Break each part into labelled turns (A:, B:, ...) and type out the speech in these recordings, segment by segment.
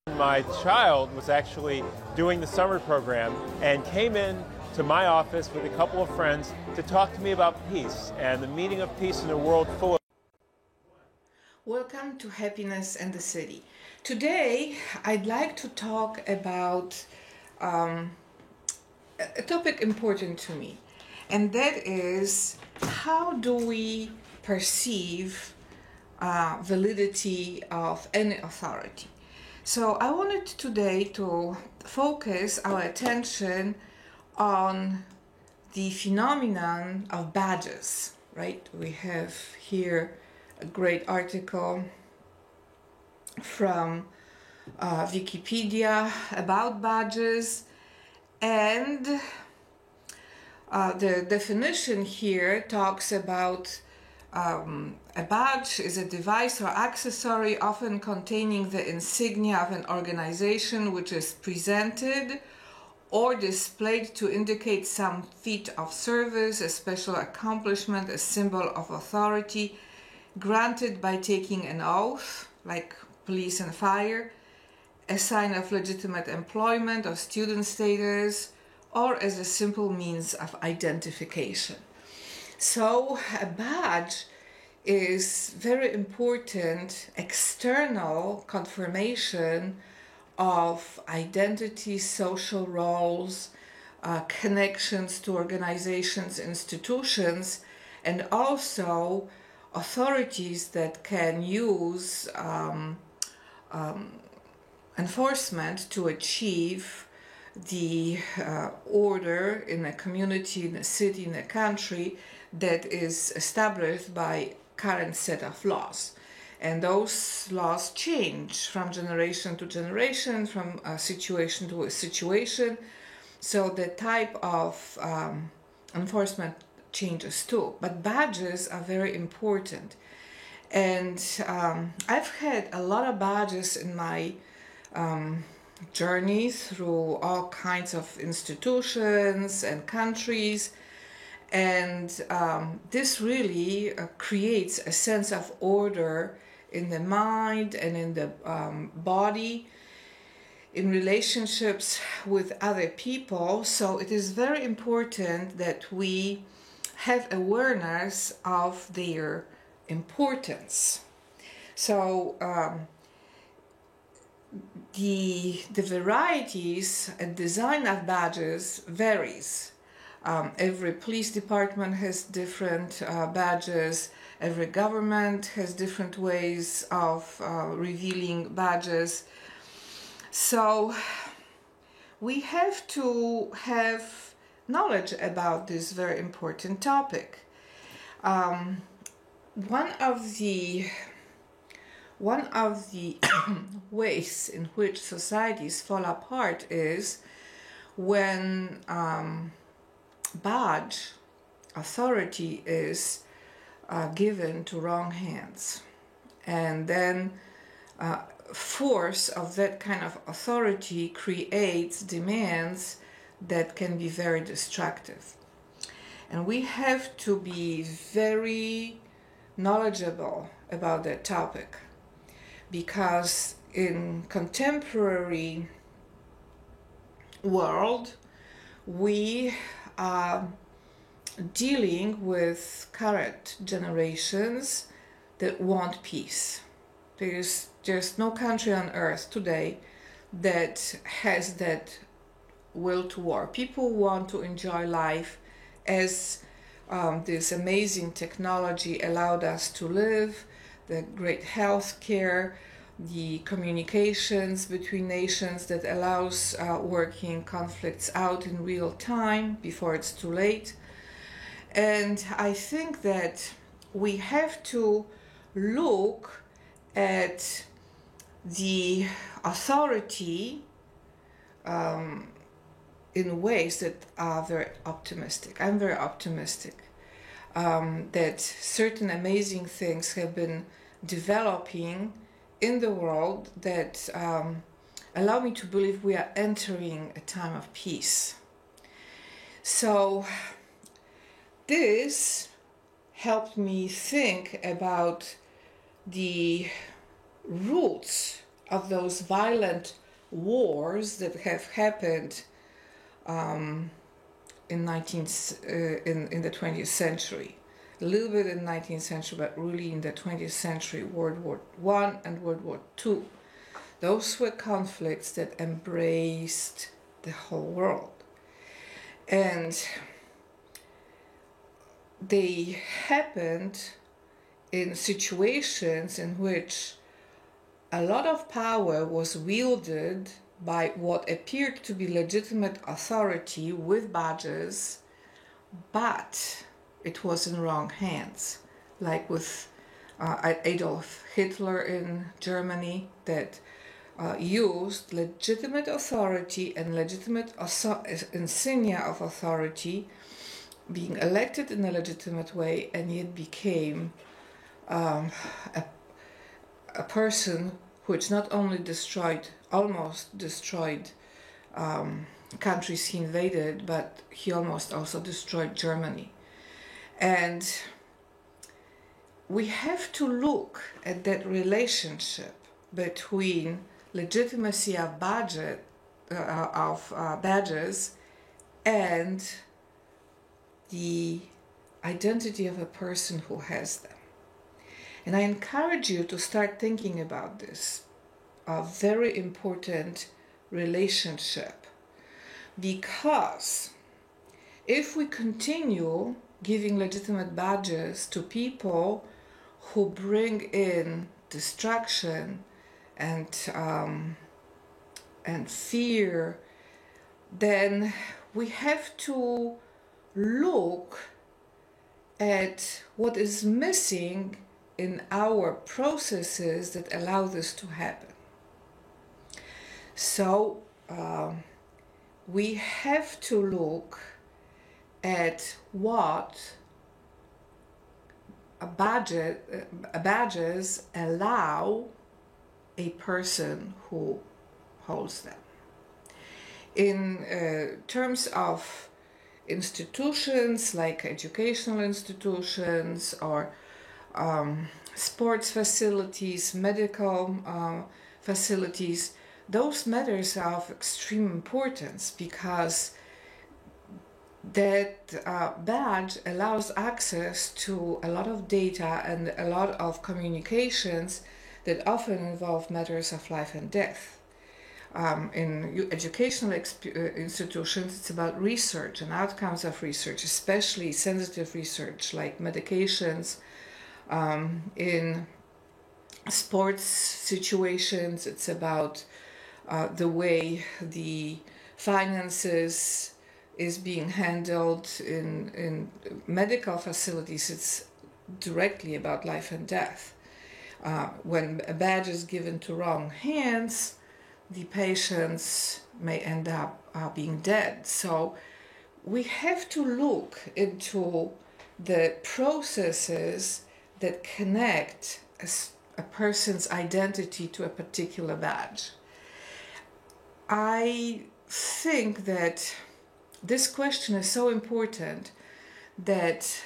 A: My child was actually doing the summer program and came in to my office with a couple of friends to talk to me about peace and the meaning of peace in a world full of.
B: Welcome to Happiness and the City. Today I'd like to talk about a topic important to me, and that is how do we perceive validity of any authority. So I wanted today to focus our attention on the phenomenon of badges, right? We have here a great article from Wikipedia about badges, and the definition here talks about a badge is a device or accessory often containing the insignia of an organization which is presented or displayed to indicate some feat of service, a special accomplishment, a symbol of authority granted by taking an oath, like police and fire, a sign of legitimate employment or student status, or as a simple means of identification. So a badge is very important external confirmation of identity, social roles, connections to organizations, institutions, and also authorities that can use enforcement to achieve the order in a community, in a city, in a country that is established by current set of laws. And those laws change from generation to generation, from a situation to a situation. So the type of enforcement changes too. But badges are very important. And I've had a lot of badges in my journey through all kinds of institutions and countries. And this really creates a sense of order in the mind and in the body, in relationships with other people. So it is very important that we have awareness of their importance. So the varieties and design of badges varies. Every police department has different badges. Every government has different ways of revealing badges. So we have to have knowledge about this very important topic. One of the ways in which societies fall apart is when badge authority is given to wrong hands, and then force of that kind of authority creates demands that can be very destructive. And we have to be very knowledgeable about that topic, because in contemporary world we are dealing with current generations that want peace. There's just no country on earth today that has that will to war. People want to enjoy life as this amazing technology allowed us to live, the great health care, the communications between nations that allows working conflicts out in real time before it's too late. And I think that we have to look at the authority in ways that are very optimistic. I'm very optimistic that certain amazing things have been developing in the world that allow me to believe we are entering a time of peace. So this helped me think about the roots of those violent wars that have happened in the 20th century. A little bit in the 19th century, but really in the 20th century, World War I and World War II. Those were conflicts that embraced the whole world. And they happened in situations in which a lot of power was wielded by what appeared to be legitimate authority with badges, but it was in wrong hands, like with Adolf Hitler in Germany, that used legitimate authority and legitimate insignia of authority, being elected in a legitimate way, and yet became a person which not only almost destroyed countries he invaded, but he almost also destroyed Germany. And we have to look at that relationship between legitimacy of badges and the identity of a person who has them. And I encourage you to start thinking about this, a very important relationship, because if we continue giving legitimate badges to people who bring in destruction and fear, then we have to look at what is missing in our processes that allow this to happen. So we have to look at what badges allow a person who holds them. In terms of institutions like educational institutions or sports facilities, medical facilities, those matters are of extreme importance because that badge allows access to a lot of data and a lot of communications that often involve matters of life and death. In educational institutions, it's about research and outcomes of research, especially sensitive research like medications. In sports situations, it's about the way the finances is being handled. In medical facilities, it's directly about life and death. When a badge is given to wrong hands, the patients may end up being dead. So we have to look into the processes that connect a person's identity to a particular badge. I think that this question is so important that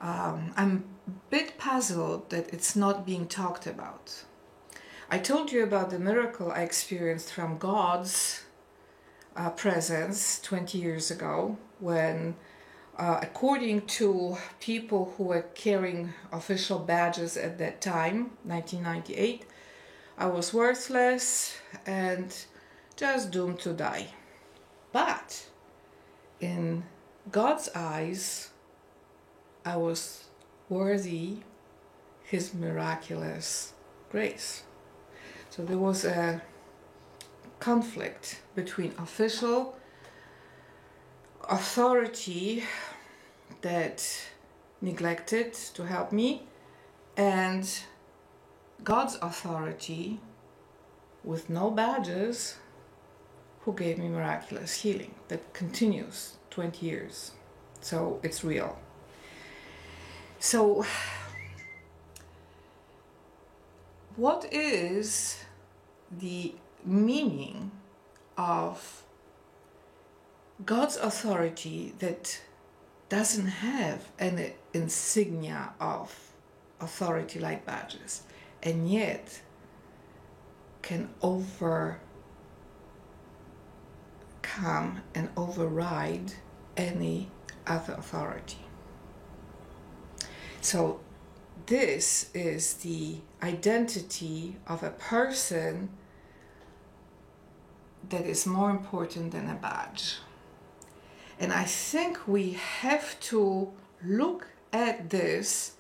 B: I'm a bit puzzled that it's not being talked about. I told you about the miracle I experienced from God's presence 20 years ago when, according to people who were carrying official badges at that time, 1998, I was worthless and just doomed to die. But in God's eyes, I was worthy His miraculous grace. So there was a conflict between official authority that neglected to help me and God's authority with no badges who gave me miraculous healing that continues 20 years. So it's real. So what is the meaning of God's authority that doesn't have an insignia of authority like badges, and yet can overcome and override any other authority. So this is the identity of a person that is more important than a badge. And I think we have to look at this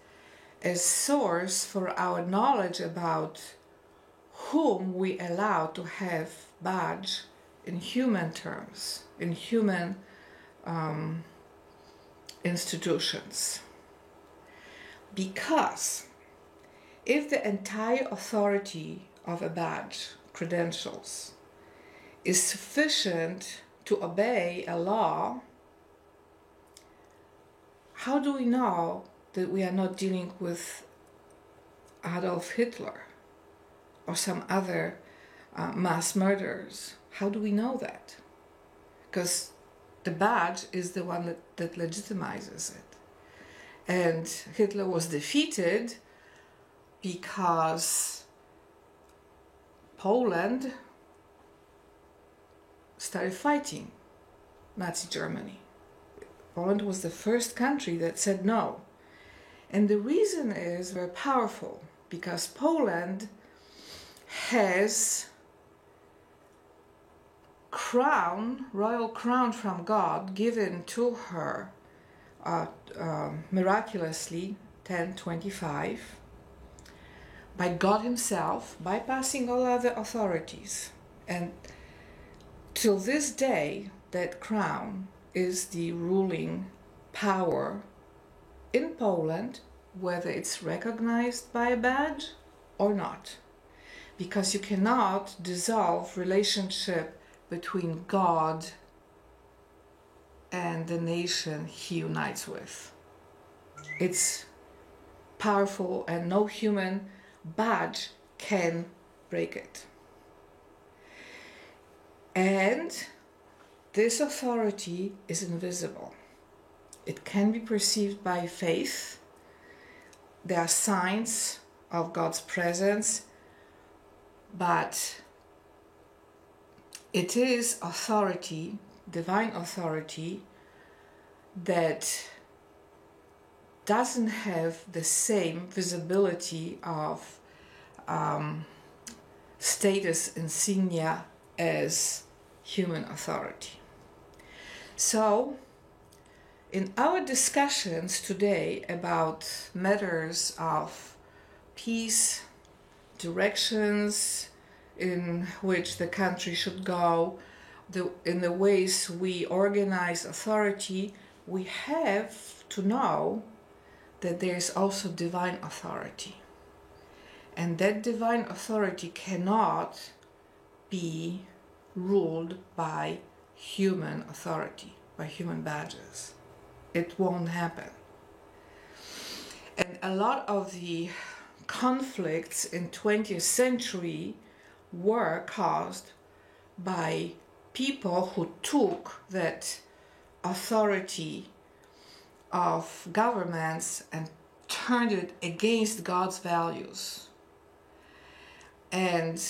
B: as source for our knowledge about whom we allow to have badge in human terms, in human institutions. Because if the entire authority of a badge, credentials, is sufficient to obey a law, how do we know that we are not dealing with Adolf Hitler or some other mass murderers? How do we know that? Because the badge is the one that legitimizes it. And Hitler was defeated because Poland started fighting Nazi Germany. Poland was the first country that said no. And the reason is very powerful, because Poland has royal crown from God given to her miraculously 1025 by God himself, bypassing all other authorities. And till this day, that crown is the ruling power in Poland, whether it's recognized by a badge or not. Because you cannot dissolve relationship between God and the nation he unites with. It's powerful and no human badge can break it. And this authority is invisible. It can be perceived by faith. There are signs of God's presence, but it is authority, divine authority, that doesn't have the same visibility of status insignia as human authority. So, in our discussions today about matters of peace, directions in which the country should go, in the ways we organize authority, we have to know that there is also divine authority. And that divine authority cannot be ruled by human authority, by human badges. It won't happen. And a lot of the conflicts in 20th century were caused by people who took that authority of governments and turned it against God's values. And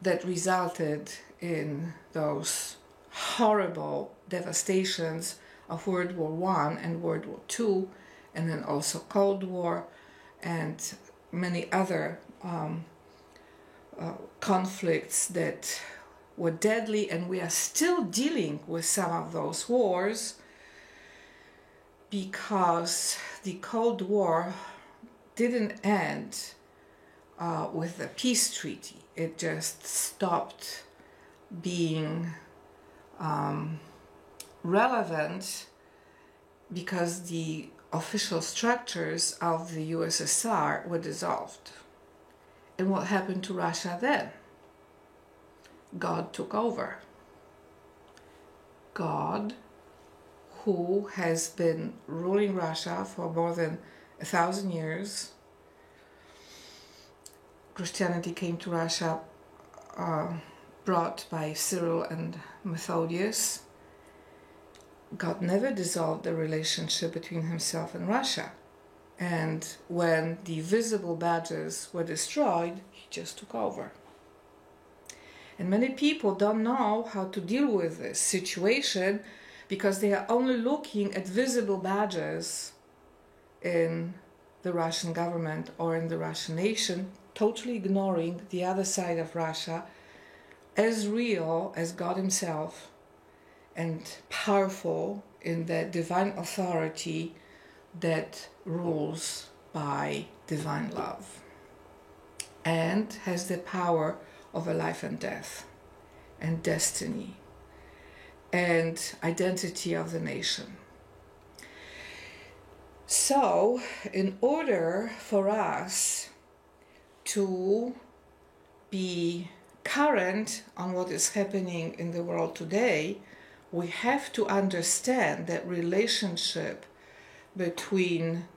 B: that resulted in those horrible devastations of World War I and World War II, and then also Cold War and many other conflicts that were deadly, and we are still dealing with some of those wars because the Cold War didn't end with the peace treaty. It just stopped being relevant because the official structures of the USSR were dissolved. And what happened to Russia then? God took over. God, who has been ruling Russia for more than 1,000 years. Christianity came to Russia brought by Cyril and Methodius. God never dissolved the relationship between himself and Russia. And when the visible badges were destroyed, he just took over. And many people don't know how to deal with this situation because they are only looking at visible badges in the Russian government or in the Russian nation, totally ignoring the other side of Russia as real as God Himself and powerful in the divine authority that rules by divine love and has the power over life and death and destiny and identity of the nation. So, in order for us to be current on what is happening in the world today, we have to understand that relationship between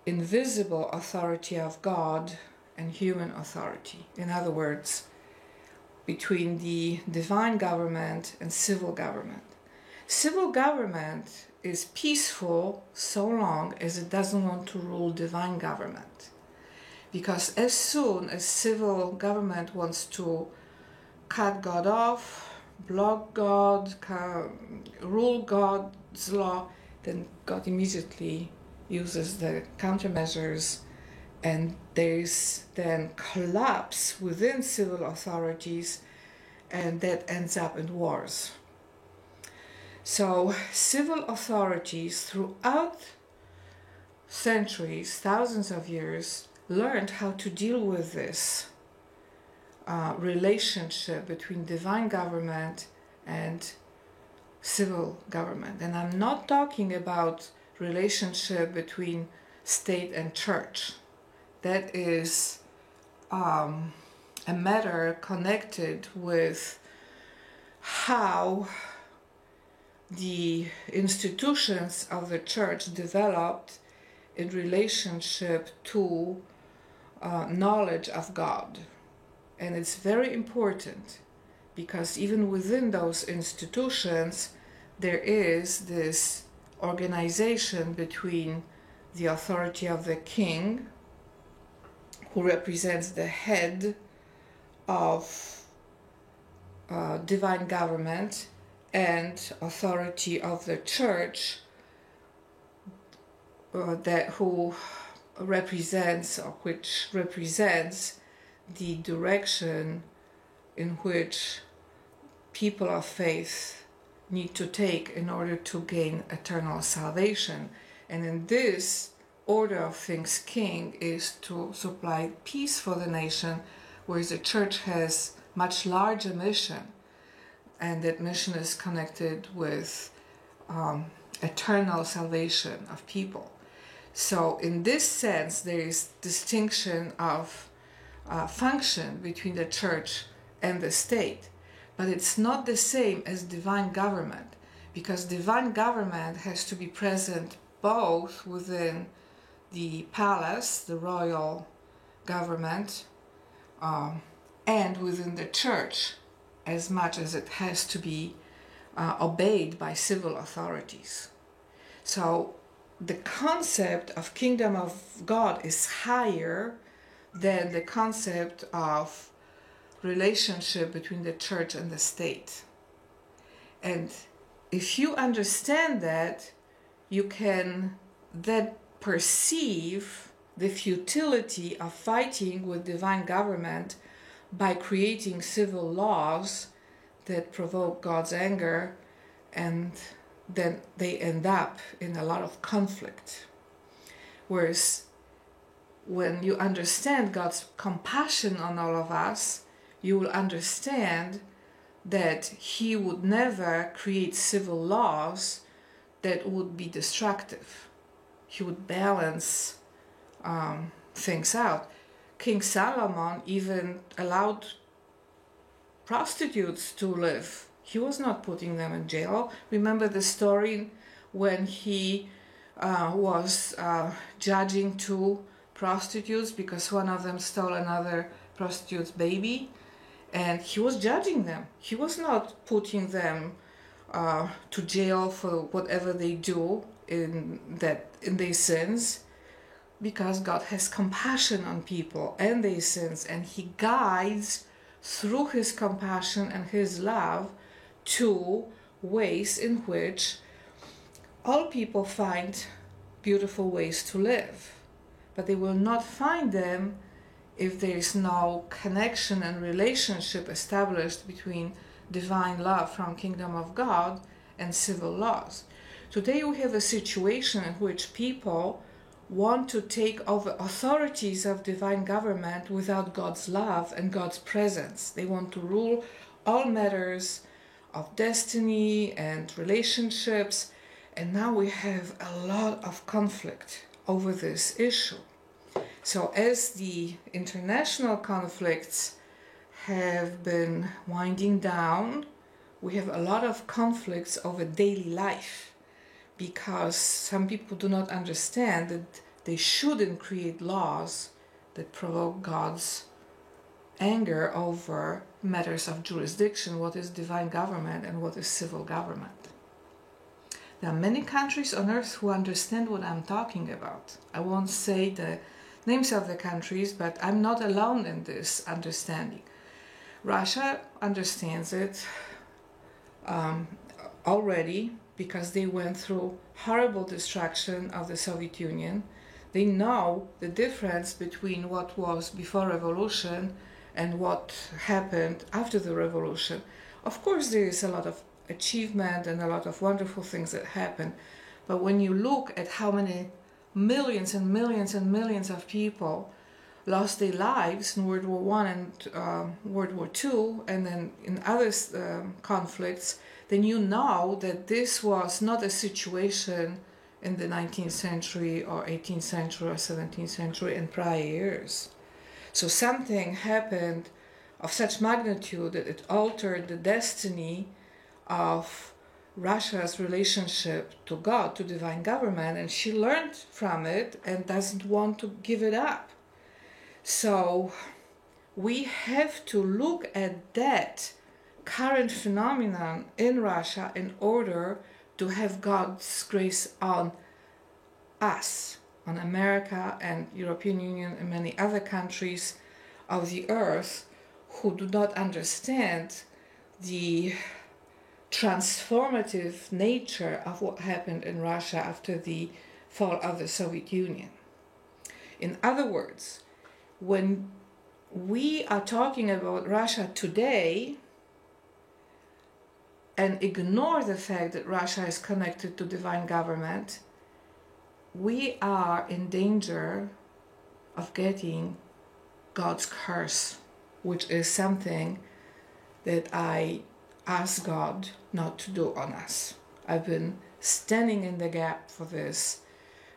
B: invisible authority of God and human authority. In other words, between the divine government and civil government. Civil government is peaceful so long as it doesn't want to rule divine government. Because as soon as civil government wants to cut God off, block God, rule God's law, then God immediately uses the countermeasures, and there's then collapse within civil authorities, and that ends up in wars. So civil authorities throughout centuries, thousands of years, learned how to deal with this relationship between divine government and civil government. And I'm not talking about relationship between state and church. That is a matter connected with how the institutions of the church developed in relationship to knowledge of God. And it's very important because even within those institutions there is this organization between the authority of the king, who represents the head of divine government, and authority of the church, who represents, or which represents the direction in which people of faith need to take in order to gain eternal salvation. And in this order of things, king is to supply peace for the nation, whereas the church has much larger mission, and that mission is connected with eternal salvation of people. So in this sense, there is distinction of function between the church and the state, but it's not the same as divine government, because divine government has to be present both within the palace, the royal government, and within the church, as much as it has to be obeyed by civil authorities. So the concept of kingdom of God is higher than the concept of relationship between the church and the state. And if you understand that, you can then perceive the futility of fighting with divine government by creating civil laws that provoke God's anger, and then they end up in a lot of conflict. Whereas when you understand God's compassion on all of us, you will understand that He would never create civil laws that would be destructive. He would balance things out. King Solomon even allowed prostitutes to live. He was not putting them in jail. Remember the story when he was judging two prostitutes because one of them stole another prostitute's baby, and he was judging them. He was not putting them to jail for whatever they do in their sins, because God has compassion on people and their sins, and He guides through his compassion and his love to ways in which all people find beautiful ways to live. But they will not find them if there is no connection and relationship established between divine love from Kingdom of God and civil laws. Today we have a situation in which people want to take over authorities of divine government without God's love and God's presence. They want to rule all matters of destiny and relationships, and now we have a lot of conflict over this issue. So as the international conflicts have been winding down, we have a lot of conflicts over daily life, because some people do not understand that they shouldn't create laws that provoke God's anger over matters of jurisdiction, what is divine government and what is civil government. There are many countries on earth who understand what I'm talking about. I won't say the names of the countries, but I'm not alone in this understanding. Russia understands it already, because they went through horrible destruction of the Soviet Union. They know the difference between what was before revolution and what happened after the revolution. Of course, there is a lot of achievement and a lot of wonderful things that happen, but when you look at how many millions and millions and millions of people lost their lives in World War I and World War II, and then in other conflicts, then you know that this was not a situation in the 19th century or 18th century or 17th century and prior years. So something happened of such magnitude that it altered the destiny of Russia's relationship to God, to divine government, and she learned from it and doesn't want to give it up. So we have to look at that current phenomenon in Russia in order to have God's grace on us, on America and European Union and many other countries of the earth who do not understand the transformative nature of what happened in Russia after the fall of the Soviet Union. In other words, when we are talking about Russia today and ignore the fact that Russia is connected to divine government, we are in danger of getting God's curse, which is something that I ask God not to do on us. I've been standing in the gap for this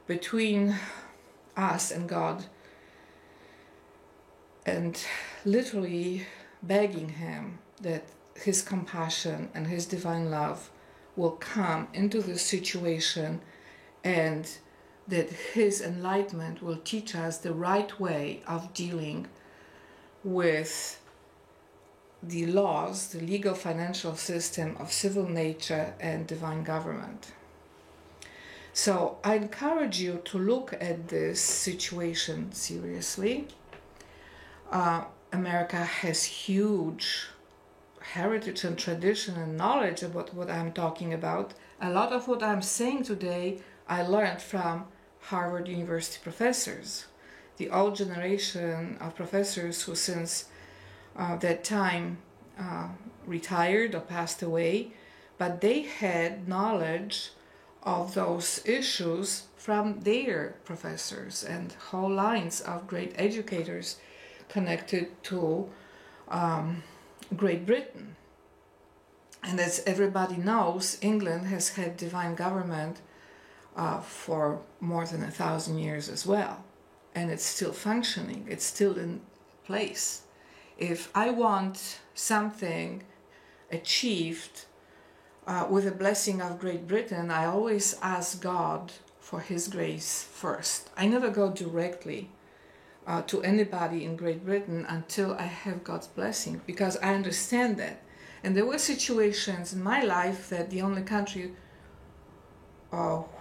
B: between us and God and literally begging Him that His compassion and His divine love will come into this situation and that His enlightenment will teach us the right way of dealing with the laws, the legal financial system of civil nature and divine government. So I encourage you to look at this situation seriously. America has huge heritage and tradition and knowledge about what I'm talking about. A lot of what I'm saying today I learned from Harvard University professors, the old generation of professors who since that time retired or passed away, but they had knowledge of those issues from their professors and whole lines of great educators connected to Great Britain. And as everybody knows, England has had divine government for more than 1,000 years as well. And it's still functioning, it's still in place. If I want something achieved with the blessing of Great Britain, I always ask God for His grace first. I never go directly to anybody in Great Britain until I have God's blessing, because I understand that. And there were situations in my life that the only country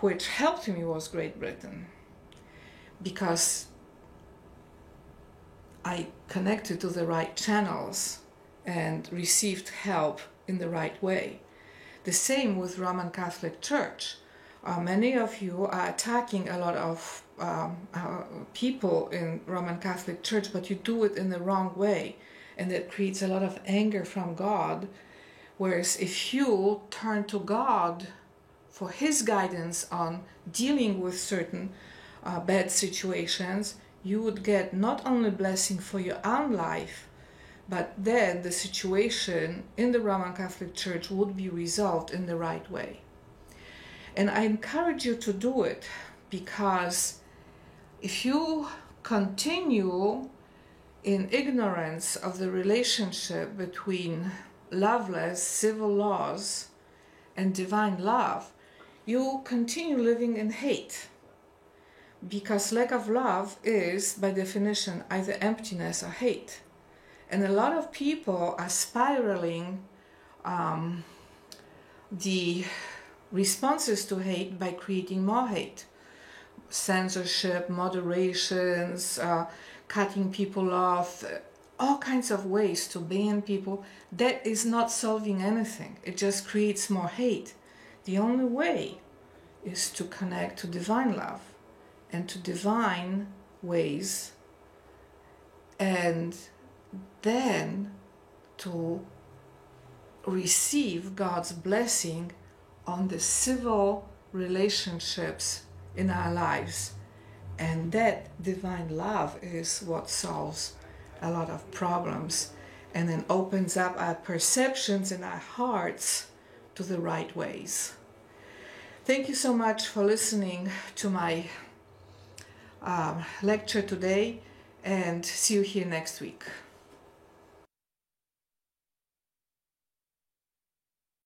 B: which helped me was Great Britain, because I connected to the right channels and received help in the right way. The same with Roman Catholic Church. Many of you are attacking a lot of people in Roman Catholic Church, but you do it in the wrong way, and that creates a lot of anger from God. Whereas if you turn to God for His guidance on dealing with certain bad situations, you would get not only blessing for your own life, but then the situation in the Roman Catholic Church would be resolved in the right way. And I encourage you to do it, because if you continue in ignorance of the relationship between loveless civil laws and divine love, you continue living in hate. Because lack of love is, by definition, either emptiness or hate. And a lot of people are spiraling the responses to hate by creating more hate. Censorship, moderations, cutting people off, all kinds of ways to ban people. That is not solving anything. It just creates more hate. The only way is to connect to divine love and to divine ways, and then to receive God's blessing on the civil relationships in our lives. And that divine love is what solves a lot of problems and then opens up our perceptions and our hearts to the right ways. Thank you so much for listening to my lecture today, and see you here next week.